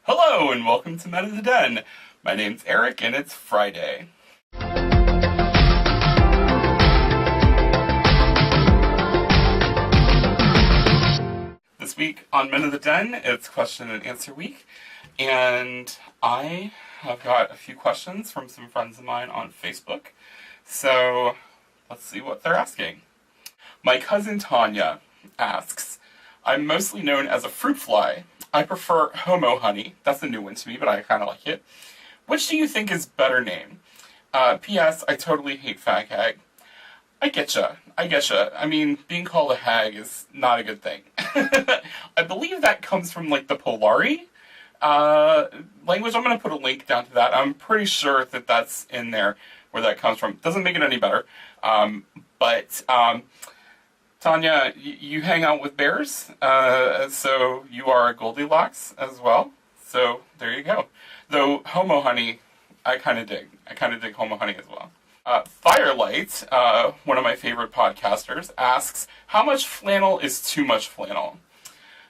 Hello and welcome to Men of the Den. My name's Eric and it's Friday. This week on Men of the Den, it's question and answer week, and I have got a few questions from some friends of mine on Facebook, so let's see what they're asking. My cousin Tanya asks, I'm mostly known as a fruit fly. I prefer Homo Honey. That's a new one to me, but I kind of like it. Which do you think is better name? P.S. I totally hate fag hag. I getcha. I mean, being called a hag is not a good thing. I believe that comes from, like, the Polari language. I'm going to put a link down to that. I'm pretty sure that that's in there where that comes from. Doesn't make it any better. But Tanya, you hang out with bears, so you are a Goldilocks as well. So there you go. Though Homo Honey, I kind of dig. I kind of dig Homo Honey as well. Firelight, one of my favorite podcasters, asks, how much flannel is too much flannel?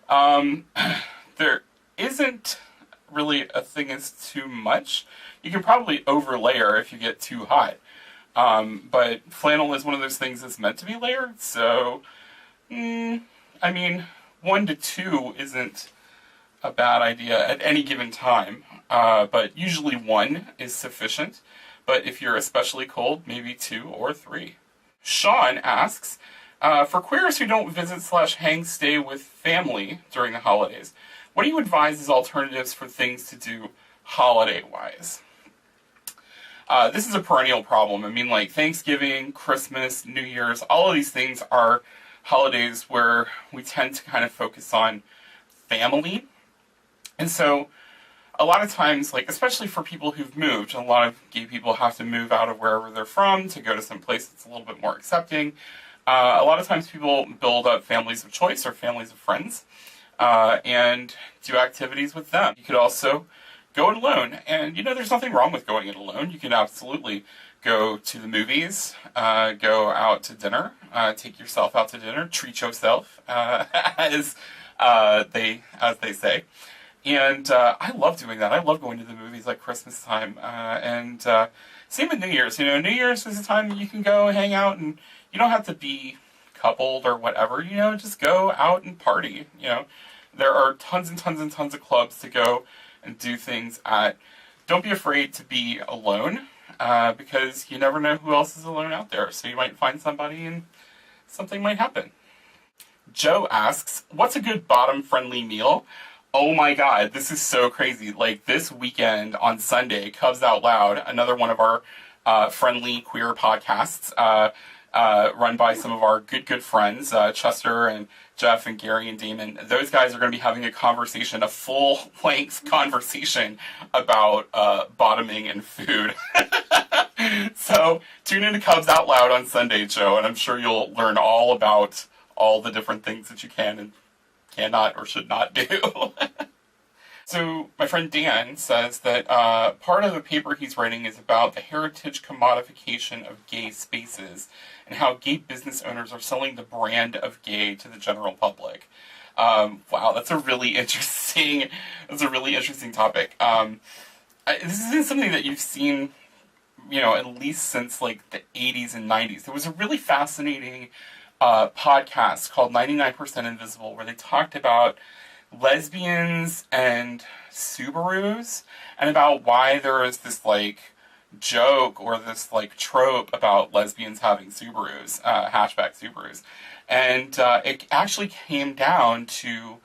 There isn't really a thing as too much. You can probably overlayer if you get too hot. But flannel is one of those things that's meant to be layered, so, I mean, 1 to 2 isn't a bad idea at any given time, but usually 1 is sufficient, but if you're especially cold, maybe 2 or 3. Sean asks, for queers who don't visit/hang stay with family during the holidays, what do you advise as alternatives for things to do holiday-wise? This is a perennial problem. I mean, like, Thanksgiving, Christmas, New Year's, all of these things are holidays where we tend to kind of focus on family. And so, a lot of times, like, especially for people who've moved, a lot of gay people have to move out of wherever they're from to go to some place that's a little bit more accepting. A lot of times people build up families of choice or families of friends, and do activities with them. You could also go it alone, and there's nothing wrong with going it alone. You can absolutely go to the movies, go out to dinner, take yourself out to dinner, treat yourself, as they say. And I love doing that. I love going to the movies like Christmas time, and same with New Year's. New Year's is a time that you can go hang out, and you don't have to be coupled or whatever. Just go out and party. There are tons and tons and tons of clubs to go and do things at. Don't be afraid to be alone, because you never know who else is alone out there. So you might find somebody and something might happen. Joe asks, what's a good bottom-friendly meal? Oh my god, this is so crazy. Like, this weekend on Sunday, Cubs Out Loud, another one of our friendly queer podcasts, run by some of our good friends, Chester and Jeff and Gary and Damon. Those guys are going to be having a full-length conversation about bottoming and food. So tune in to Cubs Out Loud on Sunday, Joe, and I'm sure you'll learn all about all the different things that you can and cannot or should not do. So my friend Dan says that part of the paper he's writing is about the heritage commodification of gay spaces and how gay business owners are selling the brand of gay to the general public. Wow, that's a really interesting topic. This isn't something that you've seen, at least since like the 80s and 90s. There was a really fascinating podcast called 99% Invisible where they talked about lesbians and Subarus, and about why there is this, like, joke or this, like, trope about lesbians having Subarus, hatchback Subarus. And it actually came down to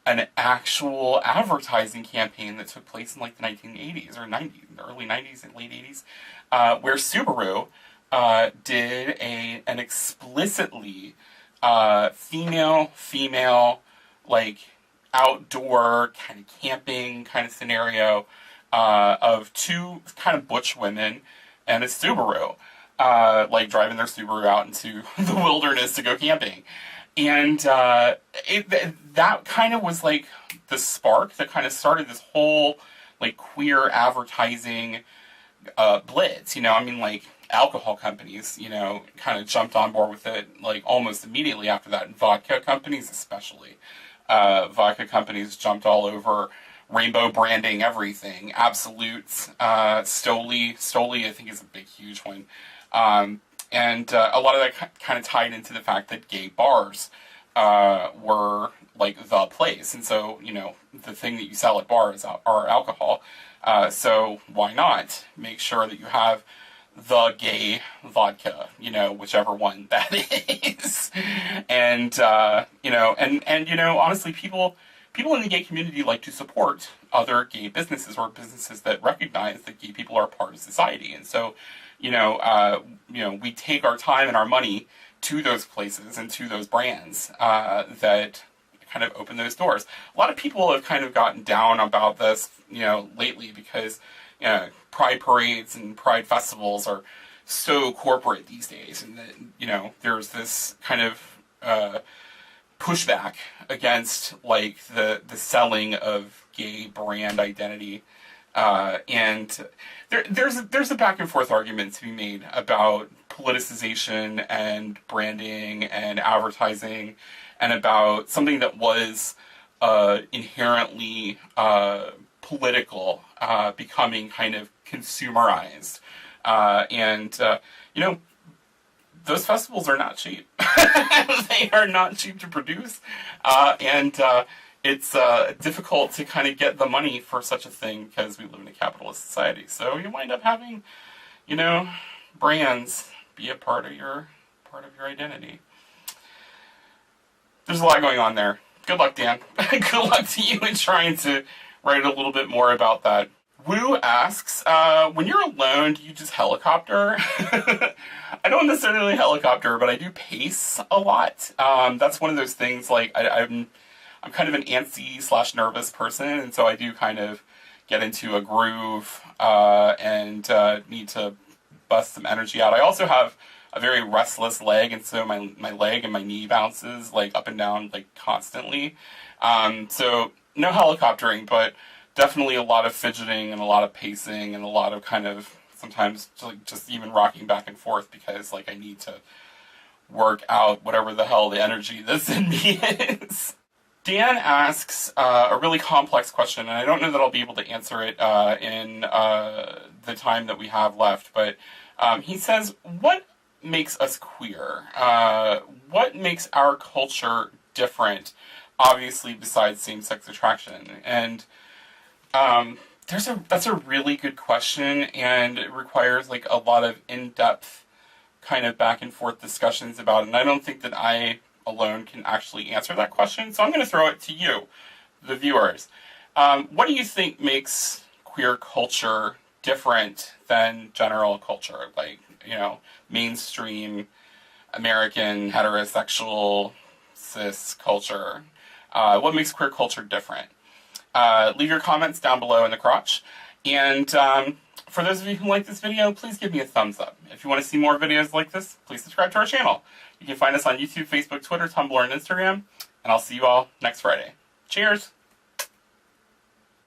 an actual advertising campaign that took place in, like, the 1980s or 90s, the early 90s and late 80s, where Subaru did an explicitly female, like, outdoor kind of camping kind of scenario of two kind of butch women and a Subaru, like driving their Subaru out into the wilderness to go camping. And that kind of was like the spark that kind of started this whole like queer advertising blitz. Like alcohol companies, kind of jumped on board with it like almost immediately after that, and vodka companies especially. Vodka companies jumped all over rainbow branding everything. Absolutes, Stoli, I think is a big, huge one. And a lot of that kind of tied into the fact that gay bars were like the place. And so, you know, the thing that you sell at bars are alcohol. So why not make sure that you have the gay vodka, you know, whichever one that is. And, you know, and, you know, honestly, people in the gay community like to support other gay businesses or businesses that recognize that gay people are part of society. And so, you know, we take our time and our money to those places and to those brands that kind of open those doors. A lot of people have kind of gotten down about this, you know, lately because, you know, pride parades and pride festivals are so corporate these days, and that, you know, there's this kind of pushback against like the selling of gay brand identity, and there's a back and forth argument to be made about politicization and branding and advertising, and about something that was inherently political becoming kind of consumerized. And you know, those festivals are not cheap. They are not cheap to produce. And it's difficult to kind of get the money for such a thing because we live in a capitalist society. So you wind up having, you know, brands be a part of your identity. There's a lot going on there. Good luck, Dan. Good luck to you in trying to write a little bit more about that. Woo asks, when you're alone, do you just helicopter? I don't necessarily helicopter, but I do pace a lot. That's one of those things, like, I'm kind of an antsy / nervous person, and so I do kind of get into a groove and need to bust some energy out. I also have a very restless leg, and so my leg and my knee bounces like up and down like constantly. So no helicoptering, but definitely a lot of fidgeting and a lot of pacing and a lot of kind of sometimes just even rocking back and forth because like I need to work out whatever the hell the energy that's in me is. Dan asks a really complex question, and I don't know that I'll be able to answer it in the time that we have left, but he says, what makes us queer? What makes our culture different, obviously, besides same-sex attraction? And that's a really good question, and it requires like a lot of in-depth kind of back and forth discussions about it, and I don't think that I alone can actually answer that question, so I'm going to throw it to you, the viewers. What do you think makes queer culture different than general culture, like, you know, mainstream American heterosexual cis culture? What makes queer culture different? Leave your comments down below in the crotch, and for those of you who like this video, please give me a thumbs up. If you want to see more videos like this, please subscribe to our channel. You can find us on YouTube, Facebook, Twitter, Tumblr, and Instagram, and I'll see you all next Friday. Cheers!